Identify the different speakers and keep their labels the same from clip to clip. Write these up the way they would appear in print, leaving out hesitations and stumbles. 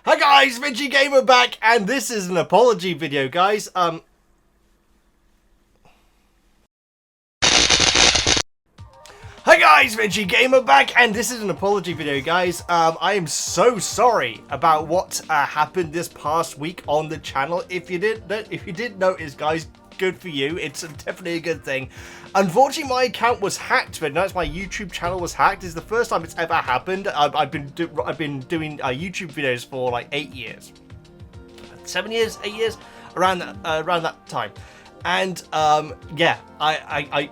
Speaker 1: Hi guys, Veggie Gamer back, and this is an apology video, guys. Hi guys, Veggie Gamer back, and this is an apology video, guys. I am so sorry about what happened this past week on the channel. If you did notice, guys, good for you. It's definitely a good thing. Unfortunately, my account was hacked, but notice my YouTube channel was hacked. It's the first time it's ever happened. I've been doing YouTube videos for like 8 years, 7 years, 8 years, around that time. And yeah,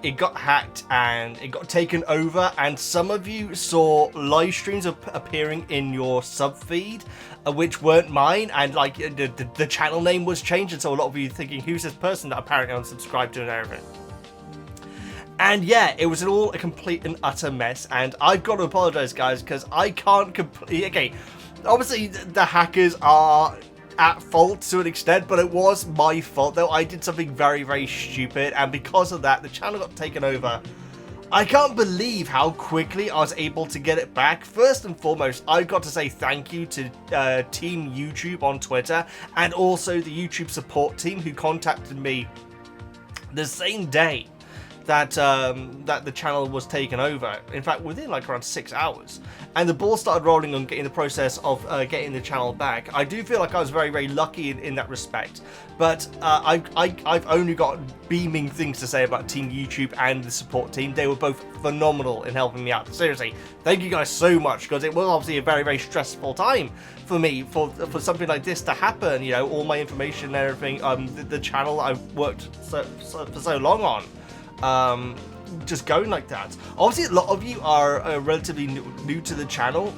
Speaker 1: it got hacked and it got taken over, and some of you saw live streams appearing in your sub feed, which weren't mine, and like the channel name was changed, and so a lot of you thinking, who's this person that apparently unsubscribed to and everything. And yeah, it was all a complete and utter mess, and I've got to apologize, guys, because I can't okay, obviously the hackers are at fault to an extent, but it was my fault though. I did something very, very stupid, and because of that, the channel got taken over. I can't believe how quickly I was able to get it back. First and foremost, I've got to say thank you to Team YouTube on Twitter, and also the YouTube support team who contacted me the same day that that the channel was taken over. In fact, within like around 6 hours, and the ball started rolling on getting the process of getting the channel back. I do feel like I was very, very lucky in that respect, but I've only got beaming things to say about Team YouTube and the support team. They were both phenomenal in helping me out. Seriously, thank you guys so much, because it was obviously a very, very stressful time for me for something like this to happen. You know, all my information and everything, the channel I've worked for so long on, just going like that. Obviously, a lot of you are relatively new to the channel.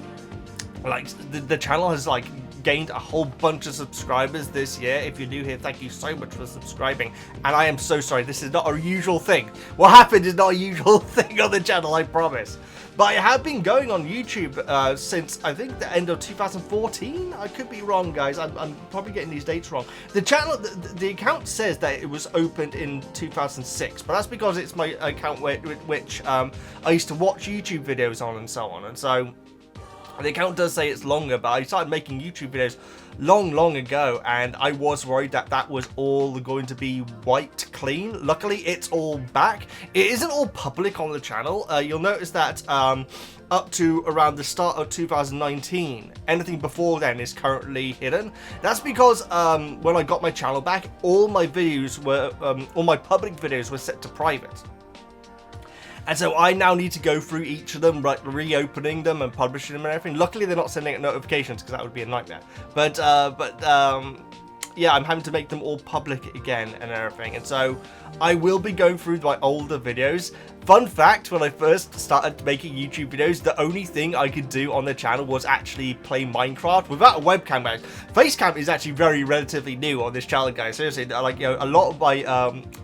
Speaker 1: Like the channel has like gained a whole bunch of subscribers this year. If you're new here, thank you so much for subscribing, and I am so sorry, this is not a usual thing. What happened is not a usual thing on the channel, I promise. But I have been going on YouTube since I think the end of 2014. I could be wrong, guys. I'm probably getting these dates wrong. The channel, the account says that it was opened in 2006, but that's because it's my account which I used to watch YouTube videos on and so on. And so the account does say it's longer, but I started making YouTube videos long ago, and I was worried that that was all going to be wiped clean. Luckily, it's all back. It isn't all public on the channel. You'll notice that up to around the start of 2019, anything before then is currently hidden. That's because when I got my channel back, all my videos were, all my public videos were set to private. And so I now need to go through each of them, like reopening them and publishing them and everything. Luckily, they're not sending out notifications, because that would be a nightmare. But yeah, I'm having to make them all public again and everything. And so I will be going through my older videos. Fun fact, when I first started making YouTube videos, the only thing I could do on the channel was actually play Minecraft without a webcam, guys. Facecam is actually relatively new on this channel, guys. Seriously, like, you know, a lot of my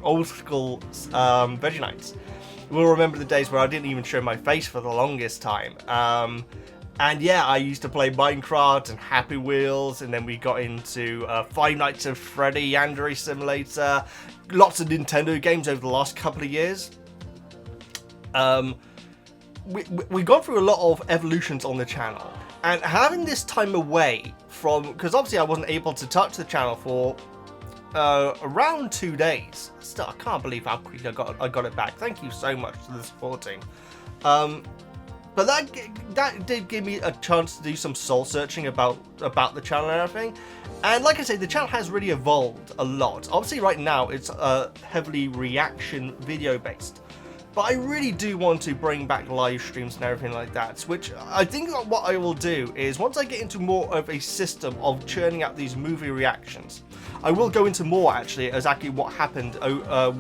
Speaker 1: old school VEGGIEKNIGHTS will remember the days where I didn't even show my face for the longest time. And yeah, I used to play Minecraft and Happy Wheels, and then we got into Five Nights at Freddy, Yandere Simulator, lots of Nintendo games over the last couple of years. We got through a lot of evolutions on the channel, and having this time away from, because obviously I wasn't able to touch the channel for around 2 days. Still, I can't believe how quickly I got it back. Thank you so much to the support team. But that did give me a chance to do some soul searching about the channel and everything. And like I say, the channel has really evolved a lot. Obviously, right now it's heavily reaction video based. But I really do want to bring back live streams and everything like that, which I think what I will do is, once I get into more of a system of churning out these movie reactions, I will go into more actually exactly what happened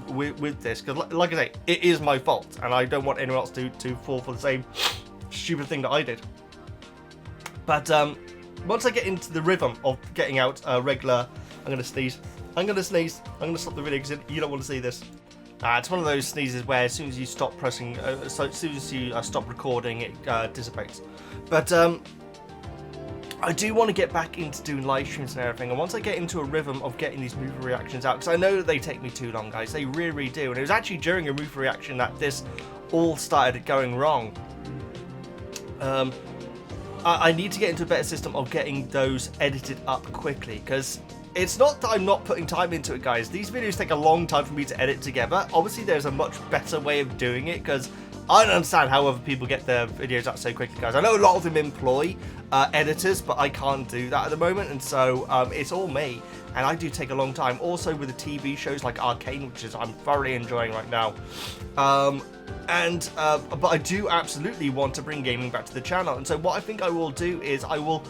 Speaker 1: with this, because like I say, it is my fault, and I don't want anyone else to fall for the same stupid thing that I did. But once I get into the rhythm of getting out regular, I'm going to sneeze, I'm going to stop the video because you don't want to see this. It's one of those sneezes where as soon as you stop pressing, as soon as you stop recording, it dissipates. But I do want to get back into doing live streams and everything, and once I get into a rhythm of getting these movie reactions out, because I know that they take me too long, guys, they really do, and it was actually during a movie reaction that this all started going wrong. I need to get into a better system of getting those edited up quickly, because it's not that I'm not putting time into it, guys. These videos take a long time for me to edit together. Obviously, there's a much better way of doing it, because I don't understand how other people get their videos out so quickly, guys. I know a lot of them employ editors, but I can't do that at the moment, and so it's all me, and I do take a long time. Also with the TV shows like Arcane, which is I'm thoroughly enjoying right now. But I do absolutely want to bring gaming back to the channel, and so what I think I will do is I will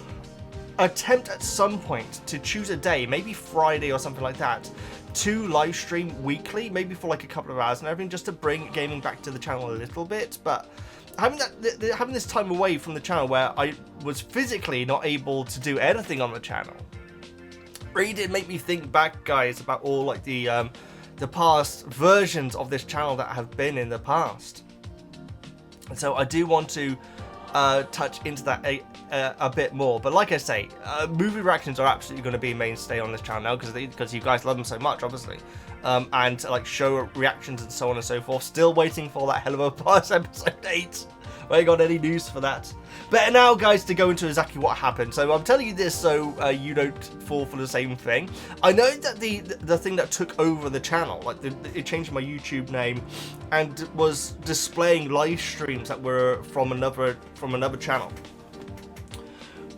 Speaker 1: attempt at some point to choose a day, maybe Friday or something like that, to live stream weekly, maybe for like a couple of hours and everything, just to bring gaming back to the channel a little bit. But having this time away from the channel where I was physically not able to do anything on the channel really did make me think back, guys, about all like the past versions of this channel that have been in the past. And so I do want to touch into that a bit more, but like I say, movie reactions are absolutely going to be a mainstay on this channel now, because you guys love them so much, obviously, and like show reactions and so on and so forth. Still waiting for that Hell of a Pass episode 8. I ain't got any news for that. But now, guys, to go into exactly what happened. So I'm telling you this so you don't fall for the same thing. I know that the thing that took over the channel, like it changed my YouTube name, and was displaying live streams that were from another channel,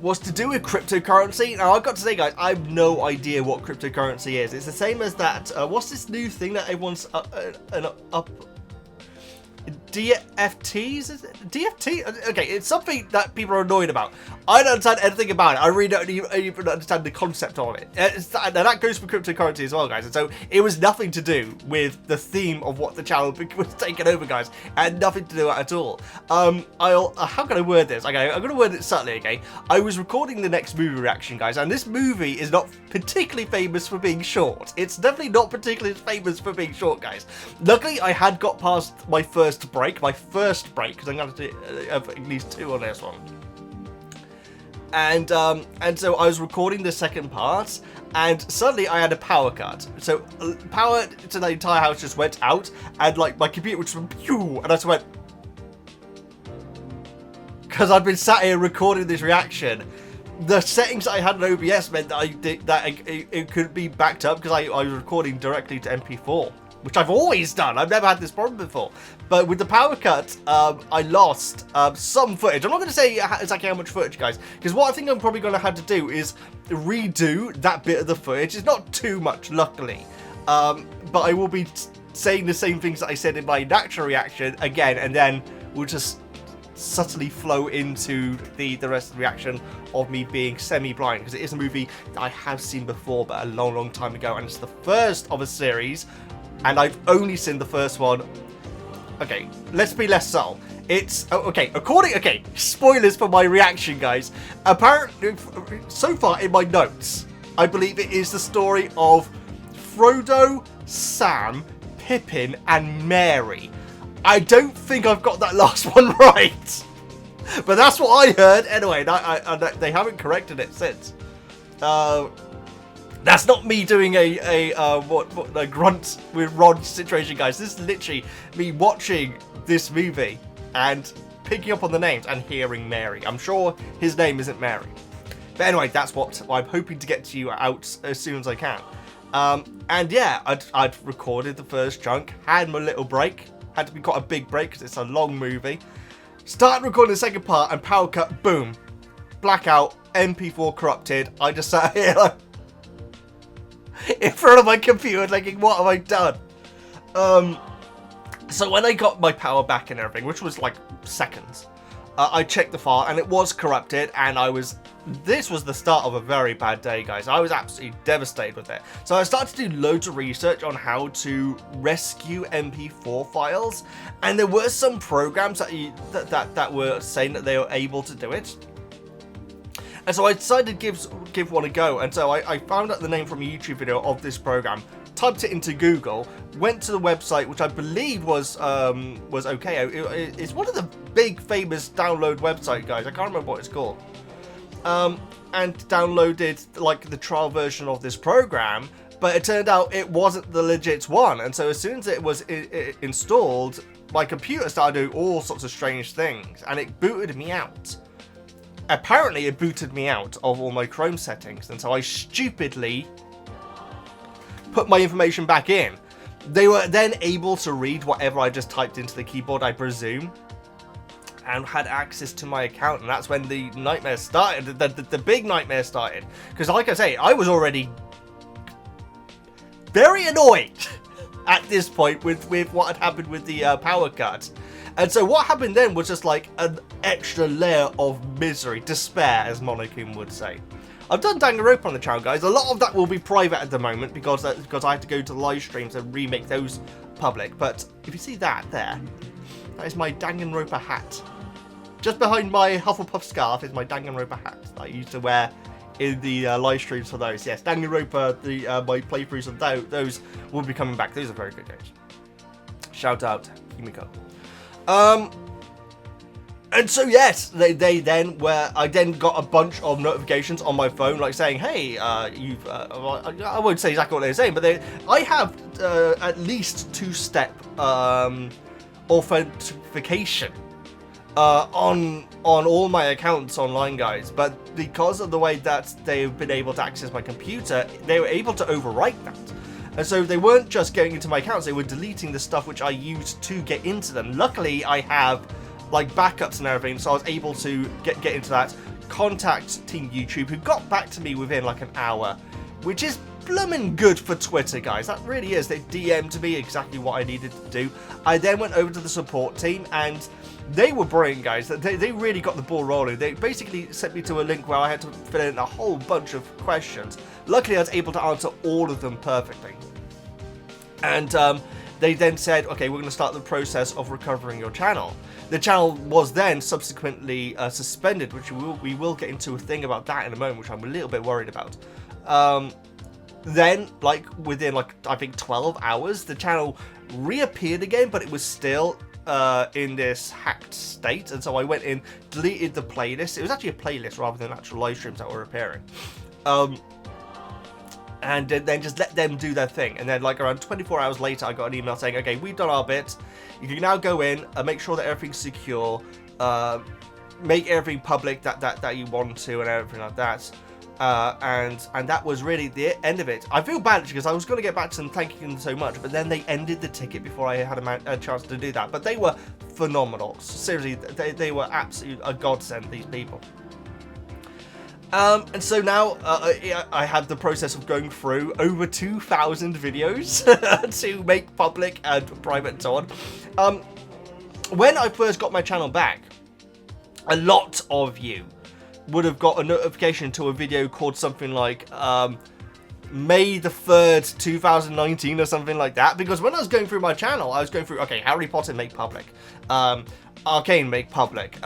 Speaker 1: was to do with cryptocurrency. Now, I've got to say, guys, I have no idea what cryptocurrency is. It's the same as that. What's this new thing that everyone's DFTs? Is it DFT? Okay, it's something that people are annoyed about. I don't understand anything about it. I really don't even understand the concept of it. And that goes for cryptocurrency as well, guys. And so it was nothing to do with the theme of what the channel was taking over, guys. And nothing to do with it at all. How can I word this? Okay, I'm going to word it subtly, okay? I was recording the next movie reaction, guys, and this movie is not particularly famous for being short. It's definitely not particularly famous for being short, guys. Luckily, I had got past my first break, because I'm going to do at least 2 on this one. And so I was recording the second part, and suddenly I had a power cut. So power to the entire house just went out, and like my computer would just went pew, and I just went, because I'd been sat here recording this reaction. The settings I had in OBS meant that it could be backed up, because I was recording directly to MP4. Which I've always done. I've never had this problem before. But with the power cut, I lost some footage. I'm not going to say exactly how much footage, guys, because what I think I'm probably going to have to do is redo that bit of the footage. It's not too much, luckily. But I will be saying the same things that I said in my natural reaction again, and then we'll just subtly flow into the rest of the reaction of me being semi-blind, because it is a movie that I have seen before, but a long, long time ago, and it's the first of a series. And I've only seen the first one. Okay, let's be less subtle. It's okay, spoilers for my reaction, guys. Apparently, so far in my notes, I believe it is the story of Frodo, Sam, Pippin, and Mary. I don't think I've got that last one right, but that's what I heard anyway. They haven't corrected it since. That's not me doing a grunt with Rod situation, guys. This is literally me watching this movie and picking up on the names and hearing Mary. I'm sure his name isn't Mary. But anyway, that's what I'm hoping to get to you out as soon as I can. And yeah, I'd recorded the first chunk, had my little break. Had to be quite a big break because it's a long movie. Started recording the second part and power cut, boom. Blackout, MP4 corrupted. I just sat here like, in front of my computer thinking, what have I done? So when I got my power back and everything, which was like seconds, I checked the file and it was corrupted, and this was the start of a very bad day, guys. I was absolutely devastated with it. So I started to do loads of research on how to rescue MP4 files, and there were some programs that were saying that they were able to do it. And so I decided to give one a go, and so I found out the name from a YouTube video of this program, typed it into Google, went to the website, which I believe was okay. It's one of the big famous download website, guys. I can't remember what it's called. And downloaded like the trial version of this program, but it turned out it wasn't the legit one. And so as soon as it was installed, my computer started doing all sorts of strange things, and it booted me out. apparently it booted me out of all my Chrome settings, and so I stupidly put my information back in. They were then able to read whatever I just typed into the keyboard, I presume, and had access to my account, and that's when the nightmare started, the big nightmare started. Because like I say, I was already very annoyed at this point with what had happened with the power cut. And so what happened then was just like an extra layer of misery, despair, as Monokun would say. I've done Danganronpa on the channel, guys. A lot of that will be private at the moment because I have to go to the live streams and remake those public. But if you see that there, that is my Danganronpa hat. Just behind my Hufflepuff scarf is my Danganronpa hat that I used to wear in the live streams for those. Yes, Danganronpa, my playthroughs of those will be coming back. Those are very good games. Shout out Himiko. And so yes, I then got a bunch of notifications on my phone, like saying, "Hey, I won't say exactly what they're saying, but I have at least two-step authentication on all my accounts online, guys. But because of the way that they've been able to access my computer, they were able to overwrite that." And so they weren't just going into my accounts, they were deleting the stuff which I used to get into them. Luckily, I have like backups and everything, so I was able to get into that. Contact Team YouTube, who got back to me within like an hour, which is bloomin' good for Twitter, guys. That really is. They DM'd me exactly what I needed to do. I then went over to the support team, and they were brilliant, guys. They really got the ball rolling. They basically sent me to a link where I had to fill in a whole bunch of questions. Luckily, I was able to answer all of them perfectly. And they then said, okay, we're going to start the process of recovering your channel. The channel was then subsequently suspended, which we will get into a thing about that in a moment, which I'm a little bit worried about. Then, like, within, like, I think 12 hours, the channel reappeared again, but it was still in this hacked state. And so I went in, deleted the playlist. It was actually a playlist rather than actual live streams that were appearing. And then just let them do their thing. And then, like, around 24 hours later, I got an email saying, okay, we've done our bit. You can now go in and make sure that everything's secure, make everything public that you want to, and everything like that. And that was really the end of it. I feel bad because I was going to get back to them thanking them so much, but then they ended the ticket before I had a chance to do that. But they were phenomenal. Seriously, they were absolutely a godsend, these people. And so now I had the process of going through over 2,000 videos to make public and private and so on. When I first got my channel back, a lot of you would have got a notification to a video called something like May the 3rd, 2019 or something like that. Because when I was going through my channel, I was going through, okay, Harry Potter make public, Arcane make public,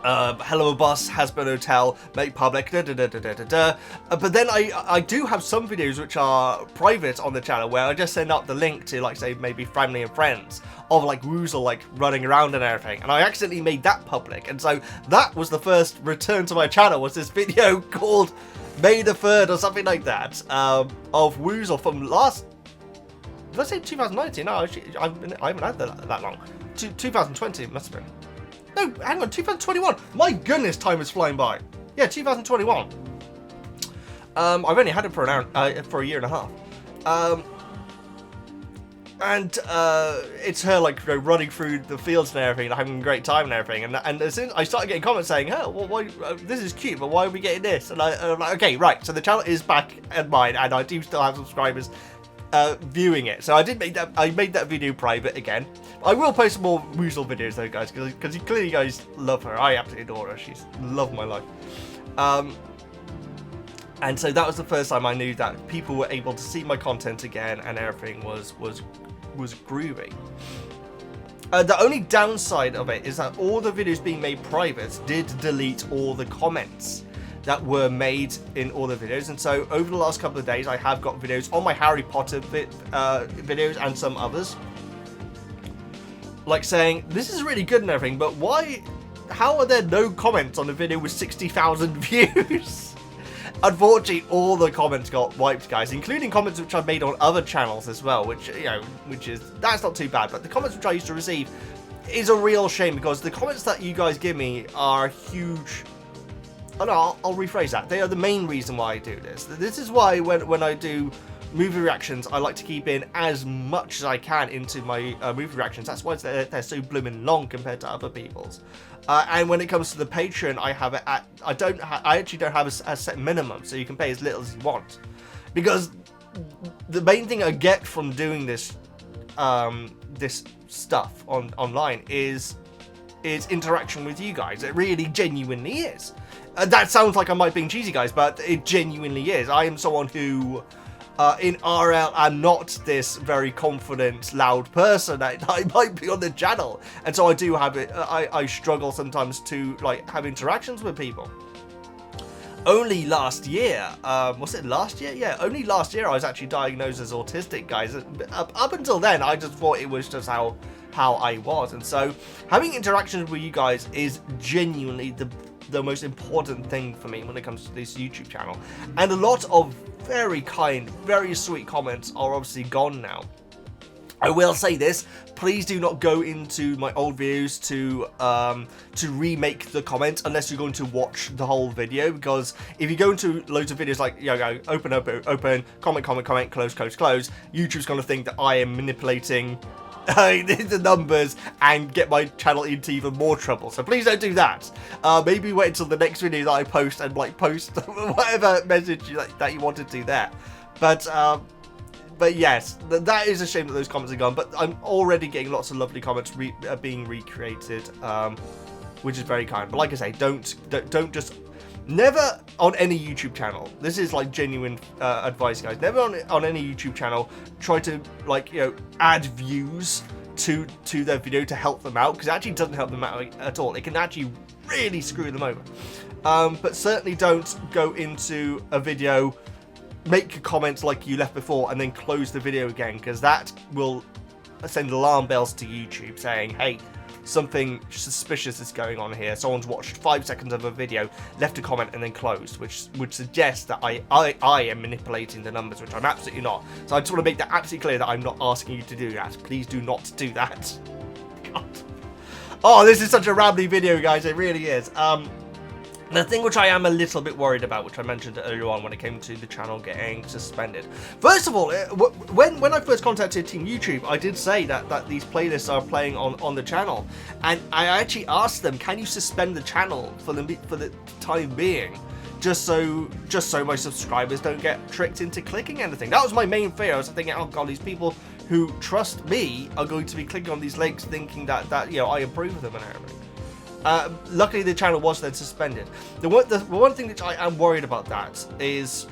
Speaker 1: Hello Bus, Hasbro Hotel, make public, but then I do have some videos which are private on the channel where I just send out the link to, like, say, maybe family and friends of, like, Woozle, like, running around and everything, and I accidentally made that public. And so that was the first return to my channel, was this video called May the 3rd or something like that, of Woozle from last, did I say 2019? No, actually, I haven't had that long. 2020 it must have been. No, hang on, 2021. My goodness, time is flying by. Yeah, 2021. I've only had it for a year and a half. And it's her, like, you know, running through the fields and everything, having a great time and everything. And as soon as I started getting comments saying, "Hey, well, why, this is cute, but why are we getting this?" And I'm like, okay, right. So the channel is back at mine, and I do still have subscribers viewing it. So I made that video private again. I will post more Woozle videos though, guys, because clearly you guys love her. I absolutely adore her. She's love my life. And so that was the first time I knew that people were able to see my content again, and everything was groovy. The only downside of it is that all the videos being made private did delete all the comments that were made in all the videos. And so over the last couple of days, I have got videos on my Harry Potter videos and some others, like saying, this is really good and everything, but how are there no comments on a video with 60,000 views? Unfortunately, all the comments got wiped, guys, including comments which I've made on other channels as well, which, you know, that's not too bad. But the comments which I used to receive is a real shame, because the comments that you guys give me are huge. Oh no, I'll rephrase that. They are the main reason why I do this. This is why when I do movie reactions, I like to keep in as much as I can into my movie reactions. That's why they're so blooming long compared to other people's. And when it comes to the Patreon, I have it at, I actually don't have a set minimum, so you can pay as little as you want. Because the main thing I get from doing this this stuff online is interaction with you guys. It really genuinely is. That sounds like I might be being cheesy, guys, but it genuinely is. I am someone who in RL, I'm not this very confident, loud person that I might be on the channel, and so I do have it. I struggle sometimes to like have interactions with people. Only last year, was it last year? Yeah, only last year I was actually diagnosed as autistic, guys. Up until then, I just thought it was just how I was, and so having interactions with you guys is genuinely the most important thing for me when it comes to this YouTube channel. And a lot of very kind, very sweet comments are obviously gone now. I will say this, please do not go into my old videos to remake the comments unless you're going to watch the whole video, because if you go into loads of videos like, you know, open, comment, close, YouTube's going to think that I am manipulating the numbers and get my channel into even more trouble. So please don't do that. Maybe wait until the next video that I post and like post whatever message that you want to do there. But yes, that is a shame that those comments are gone. But I'm already getting lots of lovely comments being recreated, which is very kind. But like I say, don't just. Never on any YouTube channel, this is like genuine advice, guys, never on any YouTube channel try to, like, you know, add views to their video to help them out, because it actually doesn't help them out at all. It can actually really screw them over. But certainly don't go into a video, make comments like you left before, and then close the video again, because that will send alarm bells to YouTube saying, hey, something suspicious is going on here. Someone's watched 5 seconds of a video, left a comment, and then closed, which would suggest that I am manipulating the numbers, which I'm absolutely not. So I just want to make that absolutely clear that I'm not asking you to do that. Please do not do that. God. Oh, this is such a rambly video, guys. It really is. The thing which I am a little bit worried about, which I mentioned earlier on when it came to the channel getting suspended. First of all, when I first contacted Team YouTube, I did say that these playlists are playing on the channel, and I actually asked them, can you suspend the channel for the time being, just so my subscribers don't get tricked into clicking anything. That was my main fear. I was thinking, oh god, these people who trust me are going to be clicking on these links thinking that you know, I approve of them and everything. Luckily, the channel was then suspended. The one thing that I am worried about that is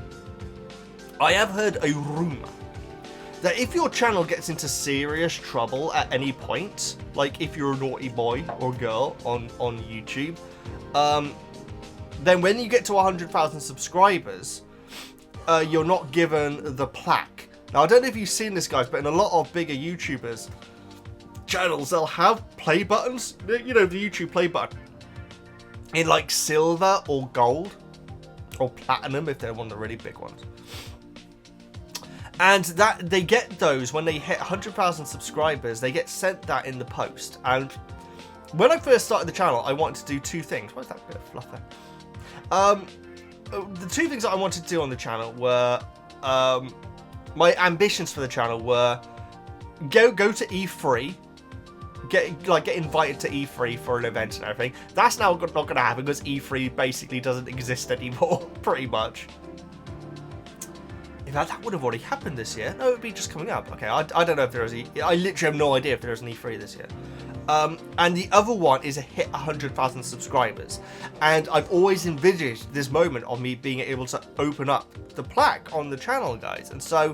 Speaker 1: I have heard a rumor that if your channel gets into serious trouble at any point, like if you're a naughty boy or girl on YouTube, then when you get to 100,000 subscribers, you're not given the plaque. Now, I don't know if you've seen this, guys, but in a lot of bigger YouTubers channels, they'll have play buttons, you know, the YouTube play button, in like silver or gold or platinum if they're one of the really big ones, and that they get those when they hit 100,000 subscribers. They get sent that in the post. And when I first started the channel, I wanted to do two things. What's that bit of fluff there? The two things that I wanted to do on the channel were my ambitions for the channel were go to E3, get invited to E3 for an event and everything. That's now not going to happen because E3 basically doesn't exist anymore, pretty much. In fact, that would have already happened this year. No, it would be just coming up. Okay, I don't know if there is. I literally have no idea if there is an E3 this year. And the other one is a hit 100,000 subscribers. And I've always envisaged this moment of me being able to open up the plaque on the channel, guys. And so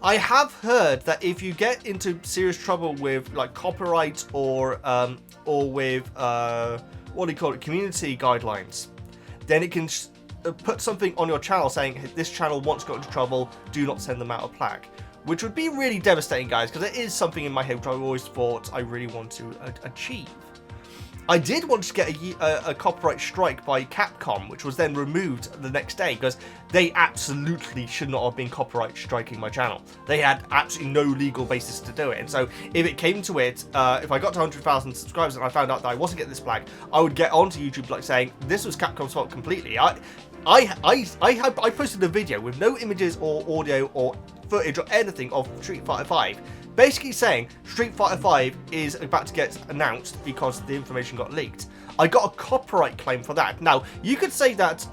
Speaker 1: I have heard that if you get into serious trouble with like copyright or with what do you call it, community guidelines, then it can put something on your channel saying, hey, this channel once got into trouble, do not send them out a plaque, which would be really devastating, guys, because it is something in my head which I always thought I really want to achieve. I did want to get a copyright strike by Capcom, which was then removed the next day because they absolutely should not have been copyright striking my channel. They had absolutely no legal basis to do it. And so if it came to it, if I got to 100,000 subscribers and I found out that I wasn't getting this flag, I would get onto YouTube like saying this was Capcom's fault completely. I posted a video with no images or audio or footage or anything of Street Fighter 5, basically saying Street Fighter 5 is about to get announced because the information got leaked. I got a copyright claim for that. Now, you could say that,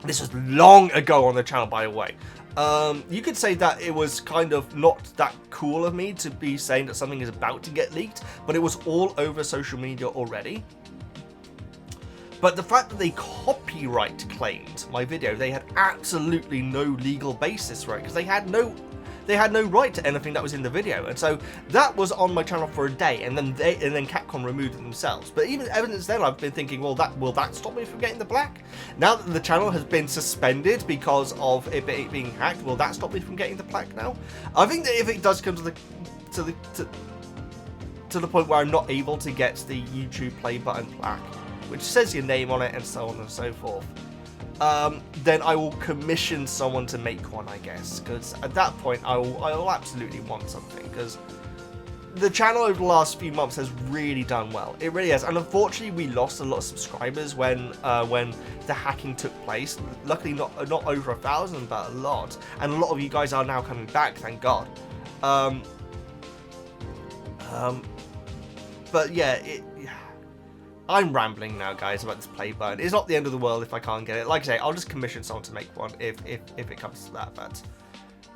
Speaker 1: this was long ago on the channel, by the way. You could say that it was kind of not that cool of me to be saying that something is about to get leaked, but it was all over social media already. But the fact that they copyright claimed my video, they had absolutely no legal basis for it because they had no right to anything that was in the video, and so that was on my channel for a day, and then Capcom removed it themselves. But even ever since then, I've been thinking, well, will that stop me from getting the black? Now that the channel has been suspended because of it being hacked, will that stop me from getting the plaque now? I think that if it does come to the point where I'm not able to get the YouTube play button plaque, which says your name on it and so on and so forth, then I will commission someone to make one, I guess, because at that point I will absolutely want something, because the channel over the last few months has really done well. It really has, and unfortunately we lost a lot of subscribers when the hacking took place. Luckily not over 1,000, but a lot, and a lot of you guys are now coming back, thank God. But yeah, I'm rambling now, guys, about this play button. It's not the end of the world if I can't get it. Like I say, I'll just commission someone to make one if it comes to that. But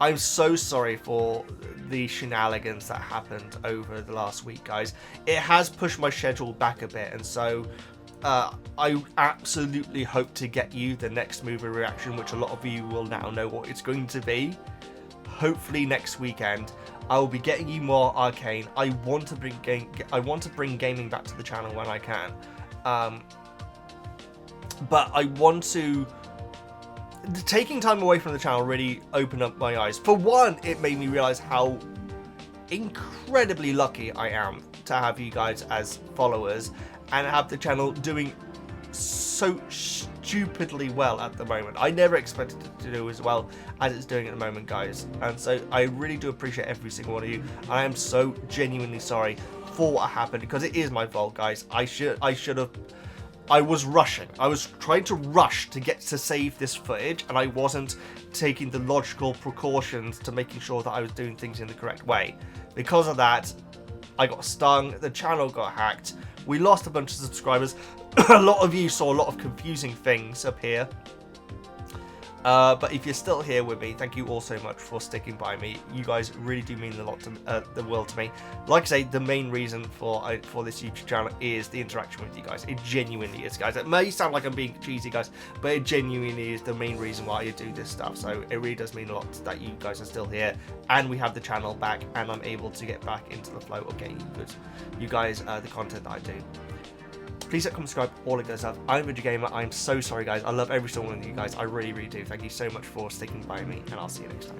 Speaker 1: I'm so sorry for the shenanigans that happened over the last week, guys. It has pushed my schedule back a bit, and so I absolutely hope to get you the next movie reaction, which a lot of you will now know what it's going to be. Hopefully next weekend. I will be getting you more Arcane. I want to bring gaming back to the channel when I can, but I want to. Taking time away from the channel really opened up my eyes. For one, it made me realize how incredibly lucky I am to have you guys as followers and have the channel doing so stupidly well at the moment. I never expected it to do as well as it's doing at the moment, guys, and so I really do appreciate every single one of you. I am so genuinely sorry for what happened, because it is my fault, guys. I was rushing. I was trying to rush to save this footage, and I wasn't taking the logical precautions to making sure that I was doing things in the correct way. Because of that, I got stung, the channel got hacked, we lost a bunch of subscribers. A lot of you saw a lot of confusing things appear. But if you're still here with me, thank you all so much for sticking by me. You guys really do mean a lot to the world to me. Like I say, the main reason for this YouTube channel is the interaction with you guys. It genuinely is, guys. It may sound like I'm being cheesy, guys, but it genuinely is the main reason why I do this stuff. So it really does mean a lot that you guys are still here, and we have the channel back, and I'm able to get back into the flow of getting you guys the content that I do. Please like, comment, subscribe, all of that stuff. I'm VeggieGamer. I'm so sorry, guys. I love every single one of you guys. I really, really do. Thank you so much for sticking by me, and I'll see you next time.